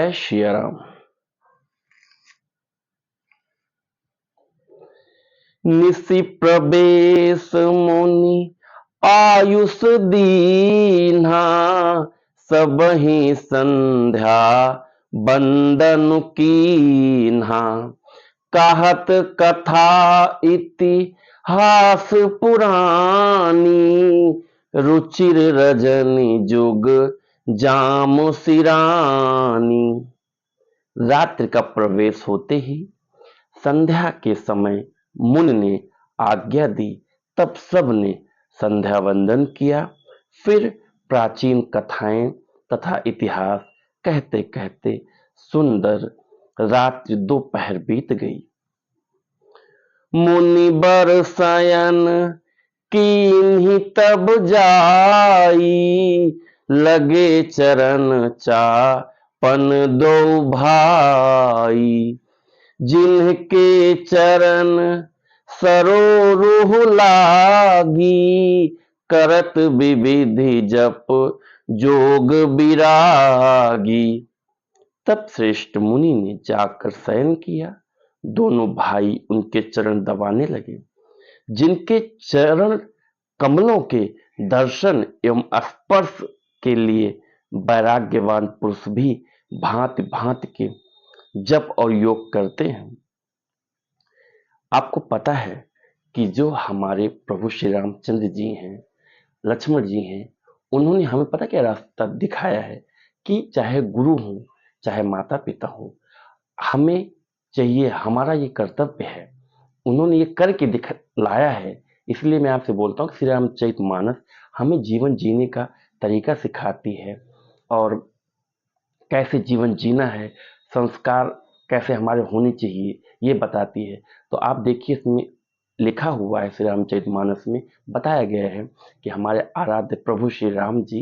जय श्री राम। निशि प्रवेश मुनि आयुष दीन्हा, सबहि संध्या बंदन कीन्हा। कहत कथा इतिहास पुरानी, रुचिर रजनी जुग जाम सिरानी। रात्रि का प्रवेश होते ही संध्या के समय मुनि ने आज्ञा दी। तब सब ने संध्या वंदन किया। फिर प्राचीन कथाएं तथा इतिहास कहते कहते सुंदर रात्रि दोपहर बीत गई। मुनि बर शयन कीन्ही तब जाई, लगे चरण चापन दो भाई। जिनके चरण सरोरुह लागी, करत विविधि जप जोग विरागी। तब श्रेष्ठ मुनि ने जाकर शयन किया। दोनों भाई उनके चरण दबाने लगे। जिनके चरण कमलों के दर्शन एवं स्पर्श के लिए वैराग्यवान पुरुष भी भांति भांति के जप और योग करते हैं। आपको पता है कि जो हमारे प्रभु श्री रामचंद्र जी हैं, लक्ष्मण जी हैं, उन्होंने हमें पता क्या रास्ता दिखाया है कि चाहे गुरु हो चाहे माता पिता हो, हमें चाहिए, हमारा ये कर्तव्य है। उन्होंने ये करके दिखलाया है। इसलिए मैं आपसे बोलता हूँ कि श्री रामचरितमानस हमें जीवन जीने का तरीका सिखाती है और कैसे जीवन जीना है, संस्कार कैसे हमारे होने चाहिए, ये बताती है। तो आप देखिए, इसमें लिखा हुआ है, श्री रामचरितमानस में बताया गया है कि हमारे आराध्य प्रभु श्री राम जी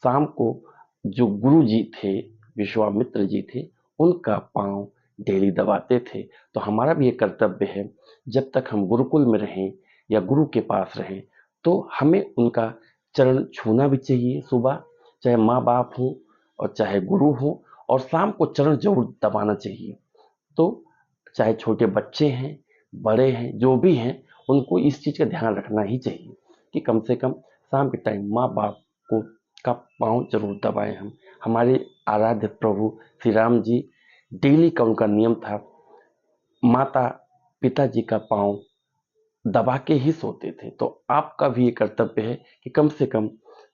शाम को जो गुरु जी थे, विश्वामित्र जी थे, उनका पांव डेली दबाते थे। तो हमारा भी ये कर्तव्य है, जब तक हम गुरुकुल में रहें या गुरु के पास रहें, तो हमें उनका चरण छूना भी चाहिए सुबह, चाहे माँ बाप हो और चाहे गुरु हो, और शाम को चरण जरूर दबाना चाहिए। तो चाहे छोटे बच्चे हैं, बड़े हैं, जो भी हैं, उनको इस चीज का ध्यान रखना ही चाहिए कि कम से कम शाम के टाइम माँ बाप को का पांव जरूर दबाएं हम। हमारे आराध्य प्रभु श्री राम जी डेली का उनका नियम था, माता पिताजी का पांव दबा के ही सोते थे। तो आपका भी ये कर्तव्य है कि कम से कम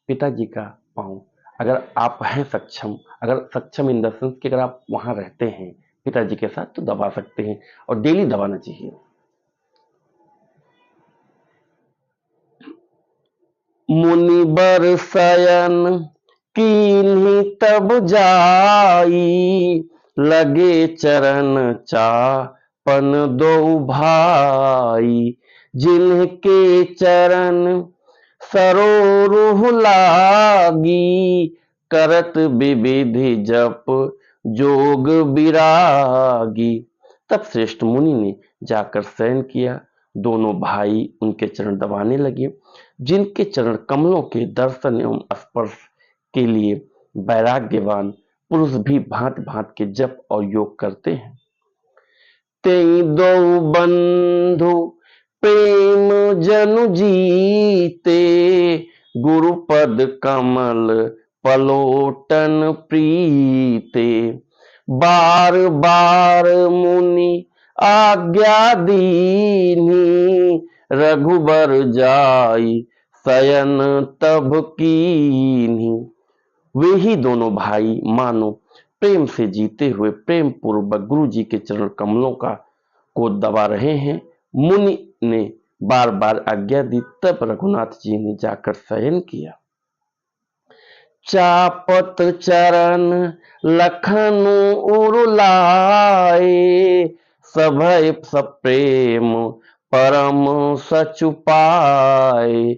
पिताजी का पांव, अगर आप हैं सक्षम, अगर सक्षम इन द सेंस कि अगर आप वहां रहते हैं पिताजी के साथ, तो दबा सकते हैं और डेली दबाना चाहिए। मुनि बर शयन कीन्ही तब जाई, लगे चरण चापन दो भाई। जिनके चरण सरोरुह लागी, करत विविधि जप जोग विरागी। तब श्रेष्ठ मुनि ने जाकर शयन किया। दोनों भाई उनके चरण दबाने लगे। जिनके चरण कमलों के दर्शन एवं स्पर्श के लिए वैराग्यवान पुरुष भी भांत भांत के जप और योग करते हैं। तेई दो बंधु प्रेम जनु जीते, गुरुपद कमल पलोटन प्रीते। बार बार मुनि आज्ञा दीनी, रघुबर जाई शयन तब कीन्ही। वे ही दोनों भाई मानो प्रेम से जीते हुए प्रेम पूर्वक गुरु जी के चरण कमलों को दबा रहे हैं। मुनि ने बार बार आज्ञा दी, तब रघुनाथ जी ने जाकर शयन किया। चापत चरण लखनु उरुलाए, सभय सप्रेम परम सचुपाए।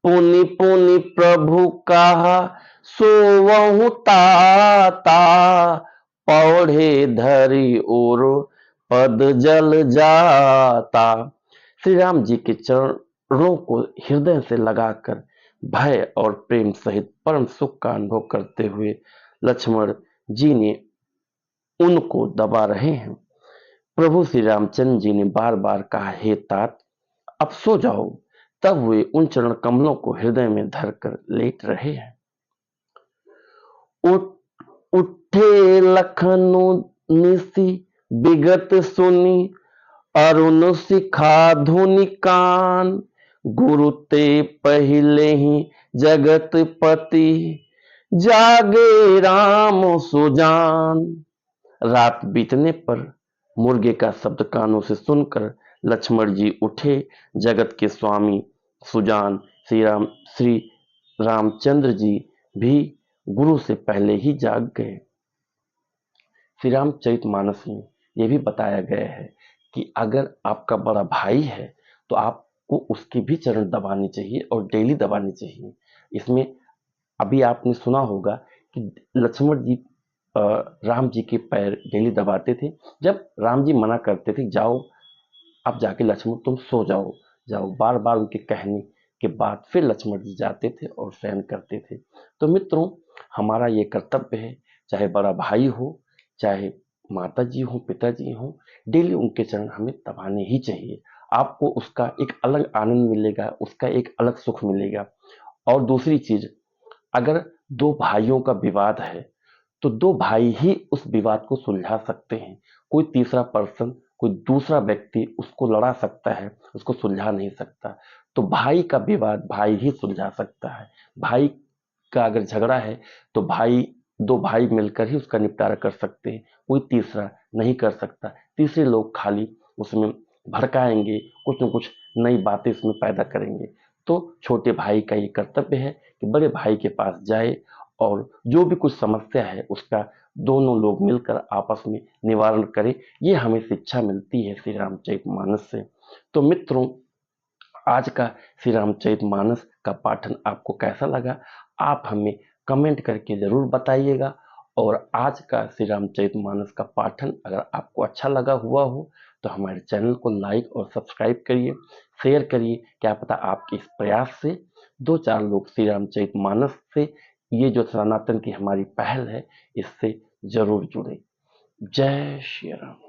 पुनि पुनि प्रभु कहा सोवहु ताता, पौढ़े धरि और पद जल जाता। श्री राम जी के चरणों को हृदय से लगाकर भय और प्रेम सहित परम सुख का अनुभव करते हुए लक्ष्मण जी ने उनको दबा रहे हैं। प्रभु श्री रामचंद्र जी ने बार बार कहा, हे तात, अब सो जाओ। तब वे उन चरण कमलों को हृदय में धरकर लेट रहे हैं। उठे लखनऊ निसी विगत सुनी, अरुण सिखा धुनि कान। गुरु ते पहिले ही जगत पति, जागे राम सुजान। रात बीतने पर मुर्गे का शब्द कानों से सुनकर लक्ष्मण जी उठे। जगत के स्वामी सुजान श्री रामचंद्र जी भी गुरु से पहले ही जाग गए। श्री रामचरितमानस में यह भी बताया गया है कि अगर आपका बड़ा भाई है तो आपको उसके भी चरण दबाने चाहिए और डेली दबाने चाहिए। इसमें अभी आपने सुना होगा कि लक्ष्मण जी राम जी के पैर डेली दबाते थे। जब राम जी मना करते थे, जाओ अब जाके लक्ष्मण तुम सो जाओ, जाओ, बार बार उनके कहने के बाद फिर लक्ष्मण जी जाते थे और शयन करते थे। तो मित्रों, हमारा ये कर्तव्य है, चाहे बड़ा भाई हो, चाहे माता जी हो, पिताजी हो, डेली उनके चरण हमें दबाने ही चाहिए। आपको उसका एक अलग आनंद मिलेगा, उसका एक अलग सुख मिलेगा। और दूसरी चीज, अगर दो भाइयों का विवाद है तो दो भाई ही उस विवाद को सुलझा सकते हैं। कोई तीसरा पर्सन, कोई दूसरा व्यक्ति उसको लड़ा सकता है, उसको सुलझा नहीं सकता। तो भाई का विवाद भाई ही सुलझा सकता है। भाई का अगर झगड़ा है तो दो भाई मिलकर ही उसका निपटारा कर सकते हैं, कोई तीसरा नहीं कर सकता। तीसरे लोग खाली उसमें भड़काएंगे, कुछ न कुछ नई बातें इसमें पैदा करेंगे। तो छोटे भाई का ये कर्तव्य है कि बड़े भाई के पास जाए और जो भी कुछ समस्या है उसका दोनों लोग मिलकर आपस में निवारण करें। ये हमें शिक्षा मिलती है श्री रामचरितमानस से। तो मित्रों, आज का श्री रामचरितमानस का पाठन आपको कैसा लगा, आप हमें कमेंट करके जरूर बताइएगा। और आज का श्री रामचरितमानस का पाठन अगर आपको अच्छा लगा हुआ हो तो हमारे चैनल को लाइक और सब्सक्राइब करिए, शेयर करिए। क्या पता आपके इस प्रयास से दो चार लोग श्री रामचरितमानस से, ये जो सनातन की हमारी पहल है, इससे जरूर जुड़े। जय श्री राम।